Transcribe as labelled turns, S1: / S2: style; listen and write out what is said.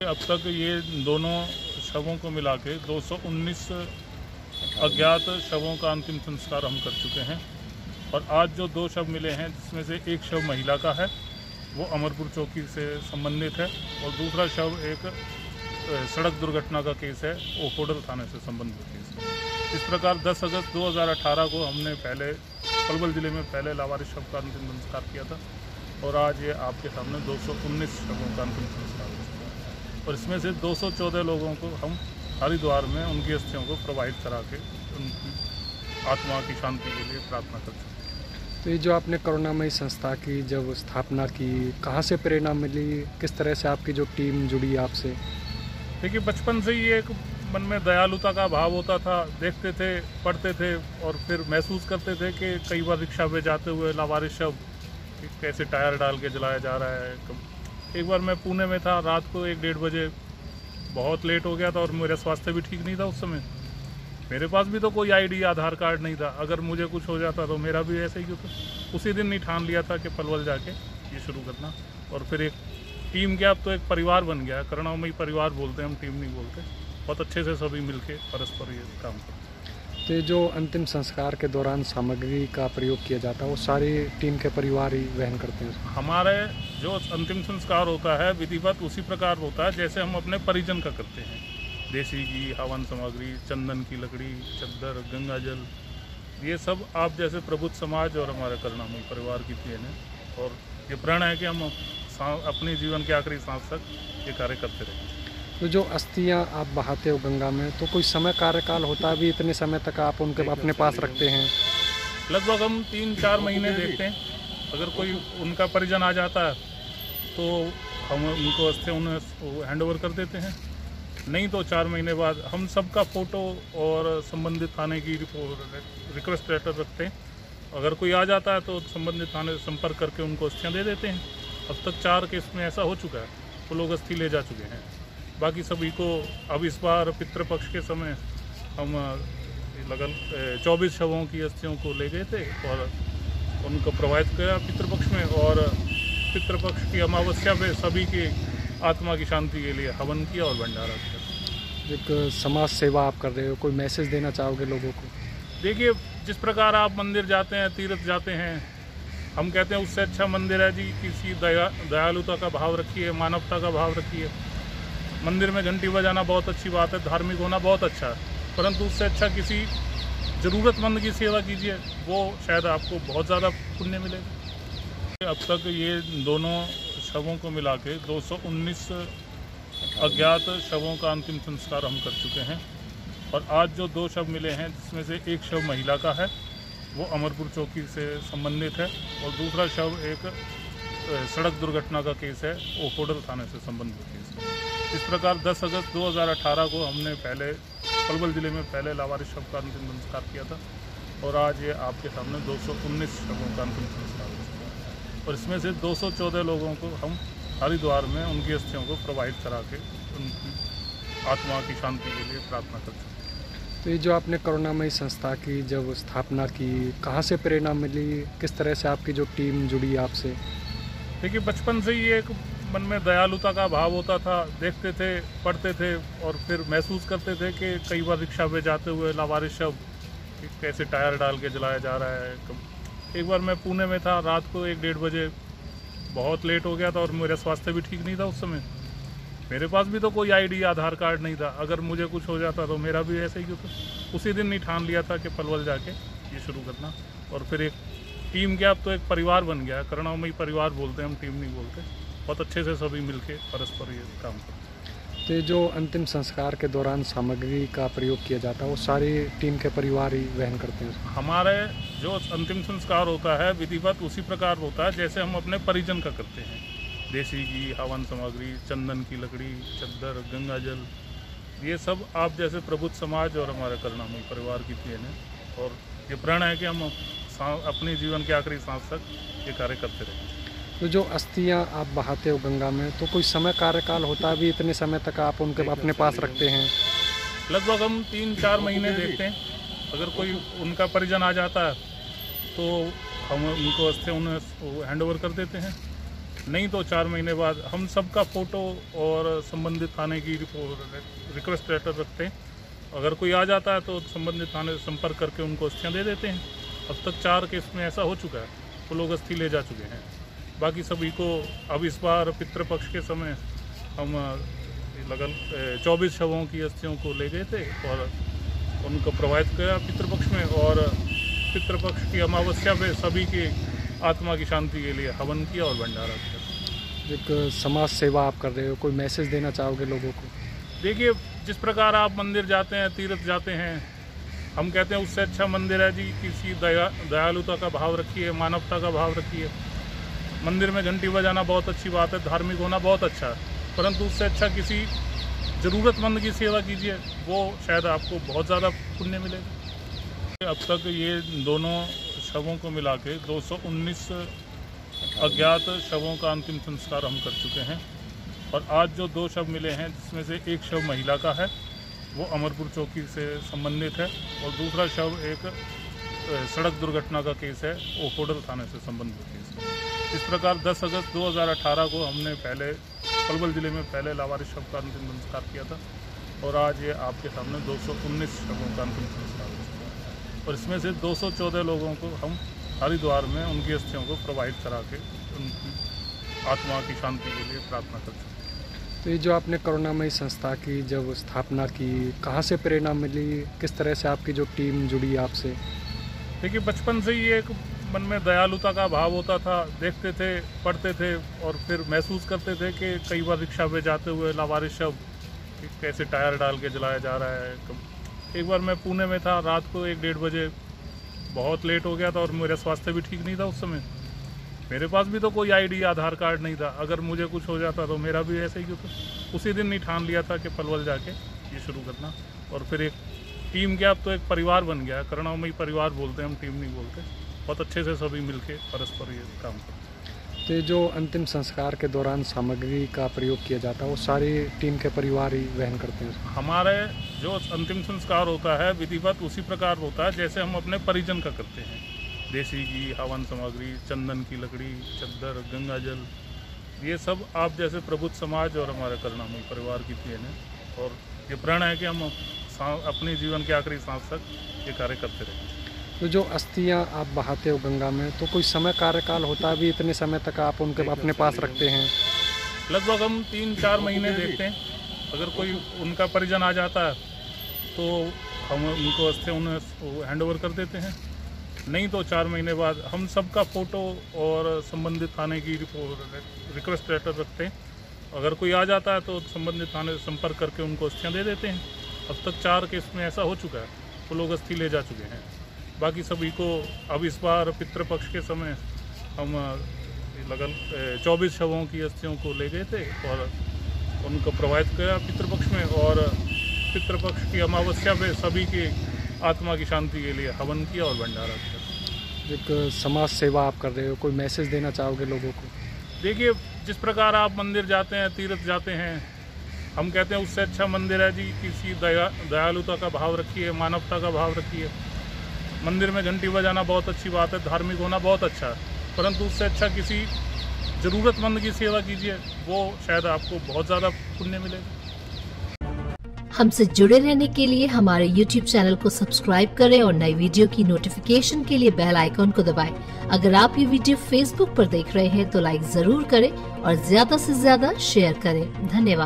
S1: अब तक ये दोनों शवों को मिला के 219 अज्ञात शवों का अंतिम संस्कार हम कर चुके हैं। और आज जो 2 शव मिले हैं, जिसमें से एक शव महिला का है, वो अमरपुर चौकी से संबंधित है, और दूसरा शव एक सड़क दुर्घटना का केस है, वो होडल थाने से संबंधित केस है। इस प्रकार 10 अगस्त 2018 को हमने पहले पलवल जिले में पहले लावारिस शव का अंतिम संस्कार किया था, और आज ये आपके सामने 219 शवों का अंतिम संस्कार हो चुका है। और इसमें से 214 लोगों को हम हरिद्वार में उनकी अस्थियों को प्रवाहित करा के उनकी आत्मा की शांति के लिए प्रार्थना कर चुके हैं।
S2: तो ये जो आपने करुणामयी संस्था की जब स्थापना की, कहाँ से प्रेरणा मिली, किस तरह से आपकी जो टीम जुड़ी आपसे?
S1: देखिए, बचपन से ही एक मन में दयालुता का भाव होता था। देखते थे, पढ़ते थे, और फिर महसूस करते थे कि कई बार रिक्शा पे जाते हुए लावारिस शव कैसे टायर डाल के जलाया जा रहा है। एक बार मैं पुणे में था, रात को 1-1:30 बजे, बहुत लेट हो गया था, और मेरा स्वास्थ्य भी ठीक नहीं था उस समय। मेरे पास भी तो कोई आईडी, आधार कार्ड नहीं था। अगर मुझे कुछ हो जाता तो मेरा भी ऐसे ही होता। उसी दिन ही ठान लिया था कि पलवल जाके ये शुरू करना। और फिर एक टीम के, अब तो एक परिवार बन गया। करुणामयी परिवार बोलते हैं हम, टीम नहीं बोलते। बहुत अच्छे से सभी मिलके परस्पर ये काम करते हैं।
S2: तो ये जो अंतिम संस्कार के दौरान सामग्री का प्रयोग किया जाता है, वो सारी टीम के परिवार ही वहन करते हैं?
S1: हमारे जो अंतिम संस्कार होता है विधिवत उसी प्रकार होता है जैसे हम अपने परिजन का करते हैं। देसी घी, हवन सामग्री, चंदन की लकड़ी, चद्दर, गंगा जल, ये सब आप जैसे प्रबुद्ध समाज और हमारे करुणामयी परिवार की देन है। और ये प्रण है कि हम अपने जीवन के आखिरी सांस तक ये कार्य करते रहें।
S2: तो जो अस्थियां आप बहाते हो गंगा में, तो कोई समय कार्यकाल होता है भी, इतने समय तक आप उनके अपने पास रखते हैं?
S1: लगभग हम 3-4 महीने देखते हैं। अगर कोई उनका परिजन आ जाता है तो हम उनको अस्थियां उन्हें हैंड ओवर कर देते हैं। नहीं तो 4 महीने बाद हम सबका फ़ोटो और संबंधित थाने की रिक्वेस्ट लेटर रखते हैं। अगर कोई आ जाता है तो संबंधित थाने से संपर्क करके उनको अस्थियां दे देते हैं। अब तक 4 केस में ऐसा हो चुका है, वो लोग अस्थि ले जा चुके हैं। बाकी सभी को अब इस बार पितृपक्ष के समय हम लगन 24 शवों की अस्थियों को ले गए थे और उनको प्रवाहित किया पितृपक्ष में। और पितृपक्ष की अमावस्या पे सभी की आत्मा की शांति के लिए हवन किया और भंडारा किया।
S2: एक समाज सेवा आप कर रहे हो, कोई मैसेज देना चाहोगे लोगों को?
S1: देखिए, जिस प्रकार आप मंदिर जाते हैं, तीर्थ जाते हैं, हम कहते हैं उससे अच्छा मंदिर है जी। किसी दयालुता का भाव रखिए, मानवता का भाव रखिए। मंदिर में घंटी बजाना बहुत अच्छी बात है, धार्मिक होना बहुत अच्छा है, परंतु उससे अच्छा किसी ज़रूरतमंद की सेवा कीजिए, वो शायद आपको बहुत ज़्यादा पुण्य मिलेगा। अब तक ये दोनों शवों को मिला के 219 अज्ञात शवों का अंतिम संस्कार हम कर चुके हैं। और आज जो 2 शव मिले हैं, जिसमें से एक शव महिला का है, वो अमरपुर चौकी से संबंधित है, और दूसरा शव एक सड़क दुर्घटना का केस है, वो होडल थाने से संबंधित केस है। इस प्रकार 10 अगस्त 2018 को हमने पहले पलवल जिले में पहले लावारिस शव का अंतिम संस्कार किया था, और आज ये आपके सामने 219 शवों का अंतिम संस्कार हो चुका है। और इसमें से 214 लोगों को हम हरिद्वार में उनकी अस्थियों को प्रवाहित करा के उनकी आत्मा की शांति के लिए प्रार्थना कर चुके हैं।
S2: तो ये जो आपने करुणामयी संस्था की जब स्थापना की, कहाँ से प्रेरणा मिली, किस तरह से आपकी जो टीम जुड़ी आपसे?
S1: देखिए, बचपन से ही एक मन में दयालुता का भाव होता था। देखते थे, पढ़ते थे, और फिर महसूस करते थे कि कई बार रिक्शा पे जाते हुए लावारिस शव कैसे टायर डाल के जलाया जा रहा है। एक बार मैं पुणे में था, रात को 1-1:30 बजे, बहुत लेट हो गया था, और मेरा स्वास्थ्य भी ठीक नहीं था उस समय। मेरे पास भी तो कोई आईडी, आधार कार्ड नहीं था। अगर मुझे कुछ हो जाता तो मेरा भी ऐसे ही होता। उसी दिन ही ठान लिया था कि पलवल जाके ये शुरू करना। और फिर एक टीम के, अब तो एक परिवार बन गया। करुणामयी परिवार बोलते हैं हम, टीम नहीं बोलते। बहुत अच्छे से सभी मिलके परस्पर ये काम करते हैं।
S2: तो ये जो अंतिम संस्कार के दौरान सामग्री का प्रयोग किया जाता है, वो सारी टीम के परिवार ही वहन करते हैं?
S1: हमारे जो अंतिम संस्कार होता है विधिवत उसी प्रकार होता है जैसे हम अपने परिजन का करते हैं। देसी घी, हवन सामग्री, चंदन की लकड़ी, चद्दर, गंगा जल, ये सब आप जैसे प्रबुद्ध समाज और हमारे करुणामयी परिवार की देन है। और ये प्रण है कि हम अपने जीवन के आखिरी सांस तक ये कार्य करते रहें।
S2: तो जो अस्थियां आप बहाते हो गंगा में, तो कोई समय कार्यकाल होता है भी, इतने समय तक आप उनके अपने पास रखते हैं?
S1: लगभग हम 3-4 महीने देखते हैं। अगर कोई उनका परिजन आ जाता है तो हम उनको अस्थियां उन्हें हैंड ओवर कर देते हैं। नहीं तो 4 महीने बाद हम सबका फ़ोटो और संबंधित थाने की रिक्वेस्ट लेटर रखते हैं। अगर कोई आ जाता है तो संबंधित थाने से संपर्क करके उनको अस्थियाँ दे देते हैं। अब तक 4 केस में ऐसा हो चुका है, तो लोग अस्थि ले जा चुके हैं। बाकी सभी को अब इस बार पितृपक्ष के समय हम लगन 24 शवों की अस्थियों को ले गए थे और उनको प्रवाहित किया पितृपक्ष में, और पितृपक्ष की अमावस्या पे सभी की आत्मा की शांति के लिए हवन किया और भंडारा किया।
S2: एक समाज सेवा आप कर रहे हो, कोई मैसेज देना चाहोगे लोगों को?
S1: देखिए, जिस प्रकार आप मंदिर जाते हैं, तीर्थ जाते हैं, हम कहते हैं उससे अच्छा मंदिर है जी। किसी दयालुता का भाव रखिए, मानवता का भाव रखिए। मंदिर में घंटी बजाना बहुत अच्छी बात है, धार्मिक होना बहुत अच्छा है, परंतु उससे अच्छा किसी ज़रूरतमंद की सेवा कीजिए, वो शायद आपको बहुत ज़्यादा पुण्य मिलेगा। अब तक ये दोनों शवों को मिला के 219 अज्ञात शवों का अंतिम संस्कार हम कर चुके हैं, और आज जो 2 शव मिले हैं जिसमें से एक शव महिला का है, वो अमरपुर चौकी से संबंधित है, और दूसरा शव एक सड़क दुर्घटना का केस है, वो होडल थाने से संबंधित केस है। इस प्रकार 10 अगस्त 2018 को हमने पहले पलवल जिले में पहले लावारिस शव का अंतिम संस्कार किया था, और आज ये आपके सामने 219 शवों का अंतिम संस्कार हो चुका है, और इसमें से 214 लोगों को हम हरिद्वार में उनकी अस्थियों को प्रवाहित करा के उनकी आत्मा की शांति के लिए प्रार्थना कर चुके हैं।
S2: तो ये जो आपने करुणामयी संस्था की जब स्थापना की, कहाँ से प्रेरणा मिली, किस तरह से आपकी जो टीम जुड़ी आपसे?
S1: देखिए, बचपन से ही एक मन में दयालुता का भाव होता था। देखते थे, पढ़ते थे, और फिर महसूस करते थे कि कई बार रिक्शा पे जाते हुए लावारिस शव कैसे टायर डाल के जलाया जा रहा है। एक बार मैं पुणे में था, रात को 1-1:30 बजे, बहुत लेट हो गया था और मेरा स्वास्थ्य भी ठीक नहीं था उस समय। मेरे पास भी तो कोई आईडी, आधार कार्ड नहीं था। अगर मुझे कुछ हो जाता तो मेरा भी ऐसे ही होता। उसी दिन ही ठान लिया था कि पलवल जाके ये शुरू करना, और फिर एक टीम के अब तो एक परिवार बन गया। करुणामयी परिवार बोलते हैं हम, टीम नहीं बोलते। बहुत अच्छे से सभी मिलके परस्पर ये काम करते हैं।
S2: तो ये जो अंतिम संस्कार के दौरान सामग्री का प्रयोग किया जाता है, वो सारी टीम के परिवार ही वहन करते हैं?
S1: हमारे जो अंतिम संस्कार होता है विधिवत उसी प्रकार होता है जैसे हम अपने परिजन का करते हैं। देसी घी, हवन सामग्री, चंदन की लकड़ी, चद्दर, गंगा जल, ये सब आप जैसे प्रबुद्ध समाज और हमारे करुणामयी परिवार की देन है, और ये प्रण है कि हम अपने जीवन के आखिरी सांस तक ये कार्य करते रहेंगे।
S2: तो जो अस्थियां आप बहाते हो गंगा में, तो कोई समय कार्यकाल होता है भी, इतने समय तक आप उनके अपने पास रखते हैं?
S1: लगभग हम 3-4 महीने देखते हैं। अगर कोई उनका परिजन आ जाता है तो हम उनको अस्थियां उन्हें हैंड ओवर कर देते हैं। नहीं तो 4 महीने बाद हम सबका फ़ोटो और संबंधित थाने की रिक्वेस्ट लेटर रखते हैं। अगर कोई आ जाता है तो संबंधित थाने से संपर्क करके उनको अस्थियाँ दे देते हैं। अब तक 4 केस में ऐसा हो चुका है, तो लोग अस्थि ले जा चुके हैं। बाकी सभी को अब इस बार पितृपक्ष के समय हम लगन 24 शवों की अस्थियों को ले गए थे और उनको प्रवाहित किया पितृपक्ष में, और पितृपक्ष की अमावस्या पे सभी की आत्मा की शांति के लिए हवन किया और भंडारा किया।
S2: एक समाज सेवा आप कर रहे हो, कोई मैसेज देना चाहोगे लोगों को?
S1: देखिए, जिस प्रकार आप मंदिर जाते हैं, तीर्थ जाते हैं, हम कहते हैं उससे अच्छा मंदिर है जी। किसी दयालुता का भाव रखिए, मानवता का भाव रखिए। मंदिर में घंटी बजाना बहुत अच्छी बात है, धार्मिक होना बहुत अच्छा है, परंतु उससे अच्छा किसी ज़रूरतमंद की सेवा कीजिए, वो शायद आपको बहुत ज़्यादा पुण्य मिलेगा।
S3: हमसे जुड़े रहने के लिए हमारे YouTube चैनल को सब्सक्राइब करें और नई वीडियो की नोटिफिकेशन के लिए बेल आइकॉन को दबाएं। अगर आप ये वीडियो Facebook पर देख रहे हैं तो लाइक जरूर करें और ज्यादा से ज्यादा शेयर करें। धन्यवाद।